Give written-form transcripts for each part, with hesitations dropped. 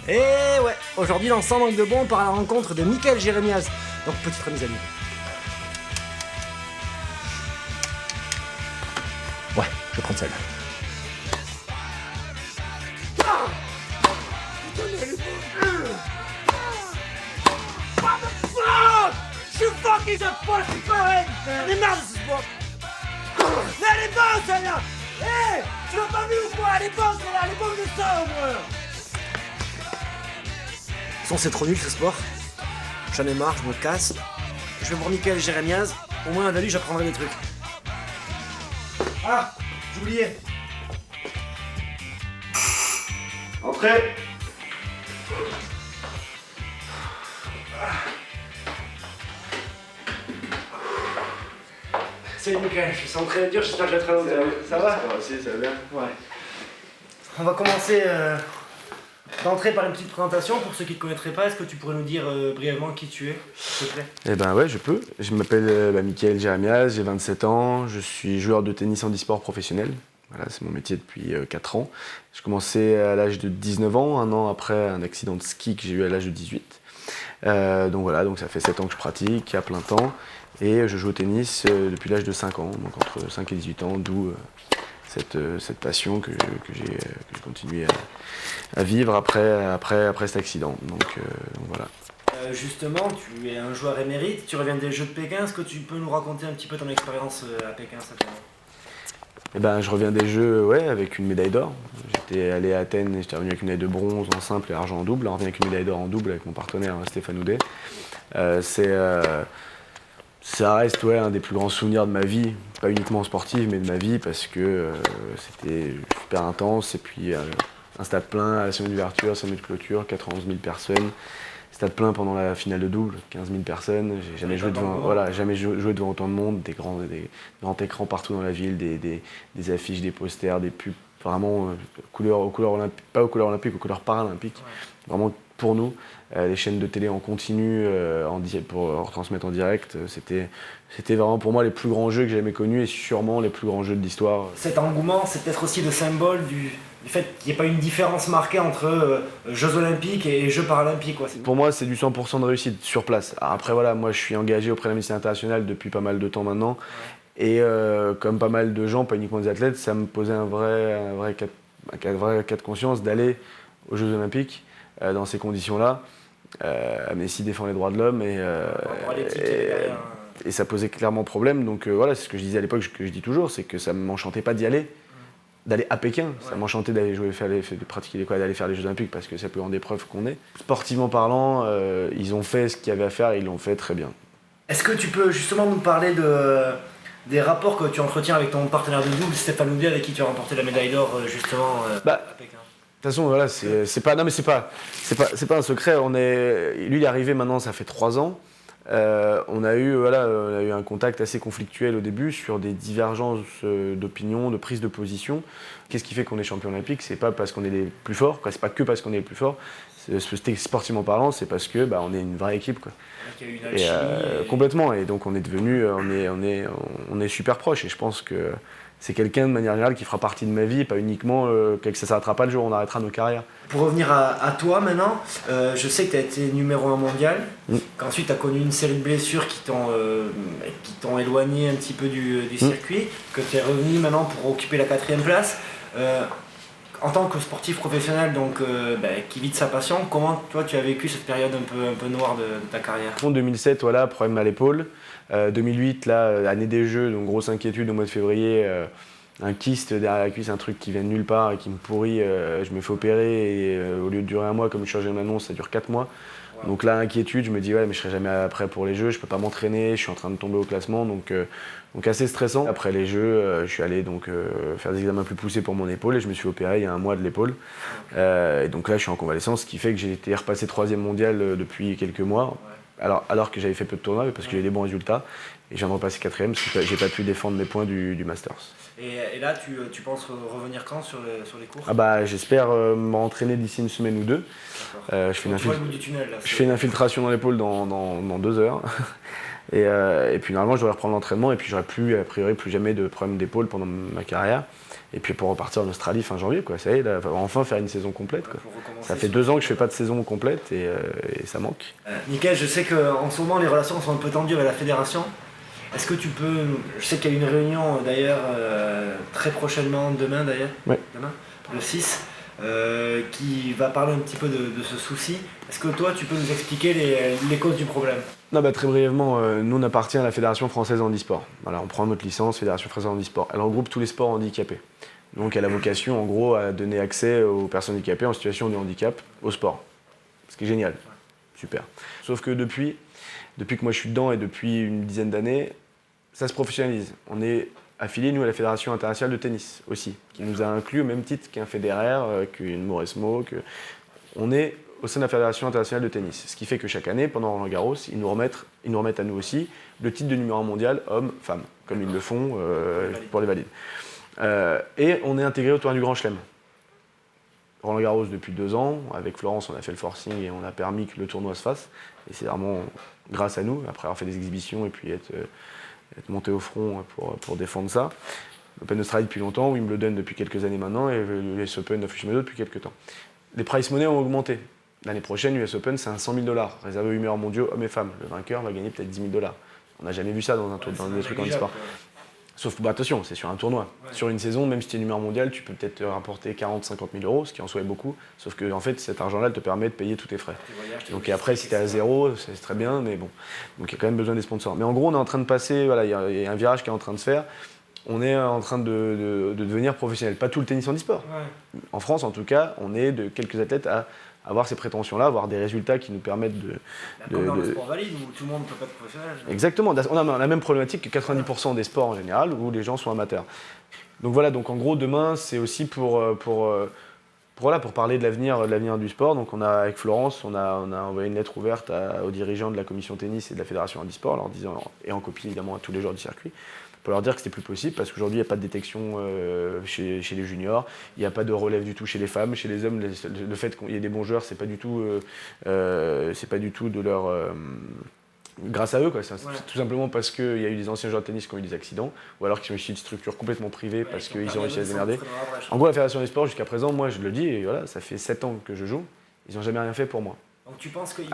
Et ouais, aujourd'hui dans 100 manque de bons, on part à la rencontre de Michael Jérémiaz. Donc petite remise à niveau. Ouais, je vais prendre celle-là. Je suis fucking a fucking parade. On est marre de ce sport. Mais elle est bonne celle-là. Hé, tu l'as pas vu ou quoi? Elle est bonne celle-là, elle est bonne de ça au moins. Son c'est trop nul ce sport. J'en ai marre, je me casse. Je vais voir Michael Jérémiaz. Au moins à lui j'apprendrai des trucs. Ah, j'oubliais. Entrez. Salut Michael, je suis en train de dire, j'espère que je vais très longtemps. Ça va? Si, ça va bien. Ouais. On va commencer d'entrer par une petite présentation. Pour ceux qui ne te connaîtraient pas, est-ce que tu pourrais nous dire brièvement qui tu es, s'il te plaît? Eh ben ouais, je peux. Je m'appelle Michael Jérémiaz, j'ai 27 ans, je suis joueur de tennis handisport professionnel. Voilà, c'est mon métier depuis 4 ans. J'ai commencé à l'âge de 19 ans, un an après un accident de ski que j'ai eu à l'âge de 18. Donc voilà, donc ça fait 7 ans que je pratique à plein temps. Et je joue au tennis depuis l'âge de 5 ans, donc entre 5 et 18 ans, d'où cette passion que j'ai continué à vivre après cet accident. Donc voilà. Justement, tu es un joueur émérite, tu reviens des Jeux de Pékin. Est-ce que tu peux nous raconter un petit peu ton expérience à Pékin cette année? Eh ben, je reviens des Jeux avec une médaille d'or. J'étais allé à Athènes et j'étais revenu avec une médaille de bronze en simple et argent en double. On revient avec une médaille d'or en double avec mon partenaire Stéphane Houdet. Ça reste un des plus grands souvenirs de ma vie, pas uniquement sportive, mais de ma vie, parce que c'était super intense. Et puis un stade plein à la semaine d'ouverture, semaine de clôture, 91 000 personnes. Stade plein pendant la finale de double, 15 000 personnes. J'ai jamais joué devant autant de monde, des grands écrans partout dans la ville, des affiches, des posters, des pubs, vraiment pas aux couleurs olympiques, aux couleurs paralympiques. Ouais. Vraiment pour nous, les chaînes de télé en continu pour retransmettre en direct, c'était vraiment pour moi les plus grands jeux que j'ai jamais connus et sûrement les plus grands jeux de l'histoire. Cet engouement, c'est peut-être aussi le symbole du fait qu'il n'y ait pas une différence marquée entre Jeux Olympiques et Jeux Paralympiques. Quoi. Pour moi, c'est du 100% de réussite sur place. Alors après, voilà, moi je suis engagé auprès de l'Amnesty International depuis pas mal de temps maintenant. Ouais. Et comme pas mal de gens, pas uniquement des athlètes, ça me posait un vrai cas de conscience d'aller aux Jeux Olympiques dans ces conditions-là. Amnesty défend les droits de l'homme et ça posait clairement problème. Donc voilà, c'est ce que je disais à l'époque, que je dis toujours, c'est que ça ne m'enchantait pas d'y aller. D'aller à Pékin, ça m'enchantait d'aller pratiquer d'aller faire les Jeux Olympiques parce que c'est la plus grande épreuve qu'on ait. Sportivement parlant, ils ont fait ce qu'il y avait à faire et ils l'ont fait très bien. Est-ce que tu peux justement nous parler des rapports que tu entretiens avec ton partenaire de double, Stéphane Houdet, avec qui tu as remporté la médaille d'or justement à Pékin? De toute façon, voilà, c'est pas un secret. Lui, il est arrivé maintenant, ça fait 3 ans. On a eu un contact assez conflictuel au début sur des divergences d'opinion, de prise de position. Qu'est-ce qui fait qu'on est champion olympique? C'est pas parce qu'on est les plus forts, c'est pas que parce qu'on est les plus forts. Sportivement parlant, c'est parce que on est une vraie équipe, quoi. Il y a une alchimie complètement. Et donc on est devenu, on est super proches. Et je pense que c'est quelqu'un de manière générale qui fera partie de ma vie, pas uniquement que ça ne s'arrêtera pas le jour où on arrêtera nos carrières. Pour revenir à toi maintenant, je sais que tu as été numéro 1 mondial, qu'ensuite tu as connu une série de blessures qui t'ont éloigné un petit peu du circuit, que tu es revenu maintenant pour occuper la 4e place. En tant que sportif professionnel qui vit de sa passion, comment toi tu as vécu cette période un peu noire de ta carrière? En 2007, problème à l'épaule. 2008, année des Jeux, donc grosse inquiétude au mois de février. Un kyste derrière la cuisse, un truc qui vient de nulle part et qui me pourrit. Je me fais opérer et au lieu de durer 1 mois, comme le chirurgien m'annonce, ça dure 4 mois. Wow. Donc là, inquiétude, je me dis mais je serai jamais prêt pour les Jeux, je peux pas m'entraîner, je suis en train de tomber au classement, donc assez stressant. Après les Jeux, je suis allé faire des examens plus poussés pour mon épaule et je me suis opéré il y a 1 mois de l'épaule. Et donc là, je suis en convalescence, ce qui fait que j'ai été repassé 3e mondial depuis quelques mois. Alors que j'avais fait peu de tournois, parce que j'ai eu des bons résultats. Et je viens de repasser 4e parce que j'ai pas pu défendre mes points du Masters. Et là, tu penses revenir quand sur les courses? J'espère m'entraîner d'ici 1 semaine ou 2. Je fais une infiltration dans l'épaule dans 2 heures. Et puis normalement, je devrais reprendre l'entraînement et puis j'aurais a priori plus jamais de problème d'épaule pendant ma carrière. Et puis pour repartir en Australie fin janvier, quoi. Ça y est, là, enfin faire une saison complète, quoi. Ça fait 2 ans que je fais pas de saison complète et ça manque. Mickaël, je sais qu'en ce moment les relations sont un peu tendues avec la fédération. Est-ce que tu peux, je sais qu'il y a une réunion d'ailleurs très prochainement, demain d'ailleurs, Ouais. demain, le 6, qui va parler un petit peu de ce souci. Est-ce que toi tu peux nous expliquer les causes du problème? Non, très brièvement, nous on appartient à la Fédération Française Handisport. Voilà, on prend notre licence, Fédération Française Handisport. Elle regroupe tous les sports handicapés. Donc elle a vocation en gros à donner accès aux personnes handicapées en situation de handicap au sport. Ce qui est génial. Super. Sauf que depuis que moi je suis dedans et depuis une dizaine d'années, ça se professionnalise. On est affilié, nous, à la Fédération internationale de tennis aussi, qui nous a inclus au même titre qu'un Federer, qu'une Mauresmo. On est au sein de la Fédération internationale de tennis. Ce qui fait que chaque année, pendant Roland Garros, ils nous remettent à nous aussi le titre de numéro 1 mondial homme-femme, comme ils le font pour les valides. Et on est intégré au tournoi du Grand Chelem. Roland Garros depuis 2 ans. Avec Florence, on a fait le forcing et on a permis que le tournoi se fasse. Et c'est vraiment grâce à nous, après avoir fait des exhibitions et puis être monté au front pour défendre ça. L'Open d'Australie depuis longtemps, Wimbledon depuis quelques années maintenant et l'US Open of Fukushima depuis quelques temps. Les price money ont augmenté. L'année prochaine, l'US Open, c'est un 100 000 $, réservé aux 8 meilleurs mondiaux, hommes et femmes. Le vainqueur va gagner peut-être 10 000 $. On n'a jamais vu ça dans des trucs en e-sport. Sauf que, attention, c'est sur un tournoi. Ouais. Sur une saison, même si tu es numéro mondial, tu peux peut-être rapporter 40-50 000 €, ce qui en soit est beaucoup. Sauf que, en fait, cet argent-là te permet de payer tous tes frais. Donc, et après, si tu es à 0, c'est très bien, mais bon. Donc, il y a quand même besoin des sponsors. Mais en gros, on est en train de passer, voilà, il y a un virage qui est en train de se faire. On est en train de devenir professionnel. Pas tout le tennis handisport. Ouais. En France, en tout cas, on est de quelques athlètes à avoir ces prétentions-là, avoir des résultats qui nous permettent comme dans le sport valide où tout le monde ne peut pas être professionnel. Exactement, on a la même problématique que 90% des sports en général où les gens sont amateurs. Donc voilà, donc en gros demain c'est aussi pour parler de l'avenir du sport. Donc on a avec Florence, on a envoyé une lettre ouverte aux dirigeants de la commission tennis et de la fédération handisport, leur disant, et en copie évidemment à tous les joueurs du circuit, pour leur dire que c'était plus possible parce qu'aujourd'hui il n'y a pas de détection chez les juniors, il n'y a pas de relève du tout chez les femmes, chez les hommes le fait qu'il y ait des bons joueurs c'est pas du tout de leur grâce à eux quoi. Ouais. Tout simplement parce qu'il y a eu des anciens joueurs de tennis qui ont eu des accidents ou alors qui sont issus de structures complètement privées parce qu'ils ont réussi à se démerder. En gros la fédération des sports jusqu'à présent, moi je le dis et voilà, ça fait 7 ans que je joue, ils n'ont jamais rien fait pour moi. Donc tu penses qu'ils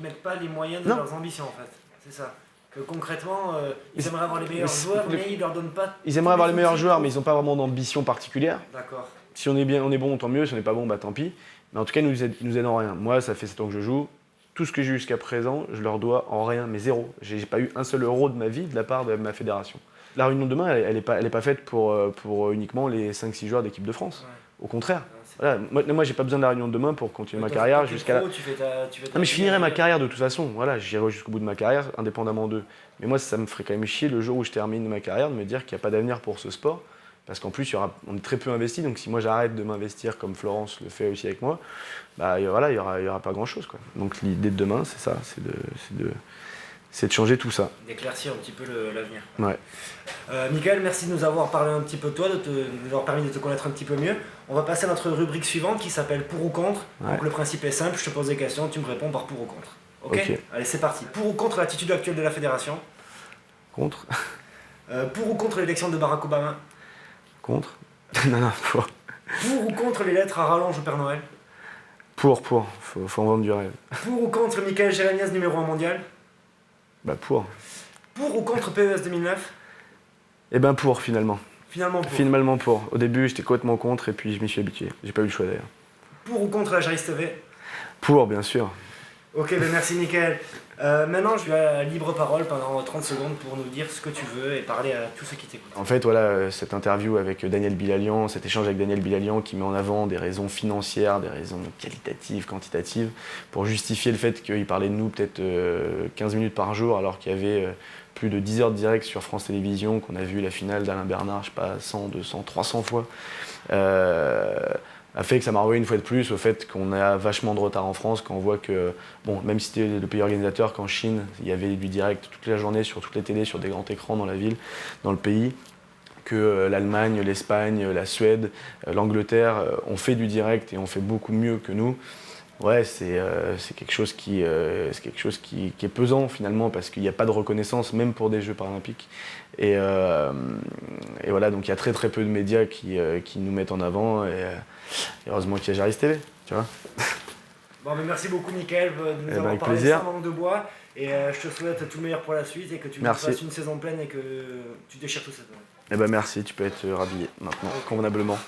mettent pas les moyens de leurs ambitions en fait, c'est ça? Que concrètement, ils aimeraient avoir les meilleurs joueurs, mais ils leur donnent pas. Ils aimeraient avoir les meilleurs joueurs, mais ils n'ont pas vraiment d'ambition particulière. D'accord. Si on est bien, on est bon, tant mieux. Si on n'est pas bon, tant pis. Mais en tout cas, ils nous aident en rien. Moi, ça fait 7 ans que je joue. Tout ce que j'ai eu jusqu'à présent, je leur dois en rien, mais zéro. J'ai pas eu un seul euro de ma vie de la part de ma fédération. La réunion de demain, elle est pas faite pour uniquement les 5-6 joueurs d'équipe de France. Ouais. Au contraire. Voilà, moi j'ai pas besoin de la réunion de demain pour continuer ma carrière jusqu'à là. Mais je finirai ma carrière de toute façon. Voilà, j'irai jusqu'au bout de ma carrière, indépendamment d'eux. Mais moi, ça me ferait quand même chier le jour où je termine ma carrière de me dire qu'il n'y a pas d'avenir pour ce sport. Parce qu'en plus, on est très peu investi. Donc si moi j'arrête de m'investir comme Florence le fait aussi avec moi, bah voilà, il y aura pas grand chose quoi. Donc l'idée de demain, c'est ça, c'est de changer tout ça. D'éclaircir un petit peu l'avenir. Ouais. Mickaël, merci de nous avoir parlé un petit peu de toi, de nous avoir permis de te connaître un petit peu mieux. On va passer à notre rubrique suivante qui s'appelle Pour ou Contre. Ouais. Donc le principe est simple, je te pose des questions, tu me réponds par pour ou contre. Ok. Allez, c'est parti. Pour ou contre l'attitude actuelle de la fédération? Contre. Pour ou contre l'élection de Barack Obama? Contre. Non, pour. Pour ou contre les lettres à rallonge au Père Noël? Faut en vendre du rêve. Pour ou contre Michael Gérenias numéro 1 mondial? Bah pour. Pour ou contre PES 2009? Eh ben pour finalement. Finalement pour. Finalement pour. Au début j'étais complètement contre et puis je m'y suis habitué. J'ai pas eu le choix d'ailleurs. Pour ou contre la Jaris TV? Pour bien sûr. Ok, ben merci Mickaël. Maintenant je vais à libre parole pendant 30 secondes pour nous dire ce que tu veux et parler à tous ceux qui t'écoutent. En fait voilà, cette interview avec Daniel Bilalian, cet échange avec Daniel Bilalian qui met en avant des raisons financières, des raisons qualitatives, quantitatives, pour justifier le fait qu'il parlait de nous peut-être 15 minutes par jour alors qu'il y avait plus de 10 heures de direct sur France Télévisions, qu'on a vu la finale d'Alain Bernard, je sais pas, 100, 200, 300 fois. A fait que ça m'a renvoyé une fois de plus au fait qu'on a vachement de retard en France quand on voit que, bon, même si c'était le pays organisateur, qu'en Chine, il y avait du direct toute la journée sur toutes les télés, sur des grands écrans dans la ville, dans le pays, que l'Allemagne, l'Espagne, la Suède, l'Angleterre ont fait du direct et ont fait beaucoup mieux que nous. ouais, c'est quelque chose c'est quelque chose qui est pesant finalement parce qu'il n'y a pas de reconnaissance même pour des Jeux paralympiques. Et voilà, donc il y a très très peu de médias qui nous mettent en avant et heureusement qu'il y a Jarris TV, tu vois. Bon, mais merci beaucoup Mickaël de nous avoir parlé sans langue de bois et je te souhaite tout le meilleur pour la suite et que tu fasses une saison pleine et que tu déchires tout ça. Merci, tu peux être rhabillé maintenant, convenablement.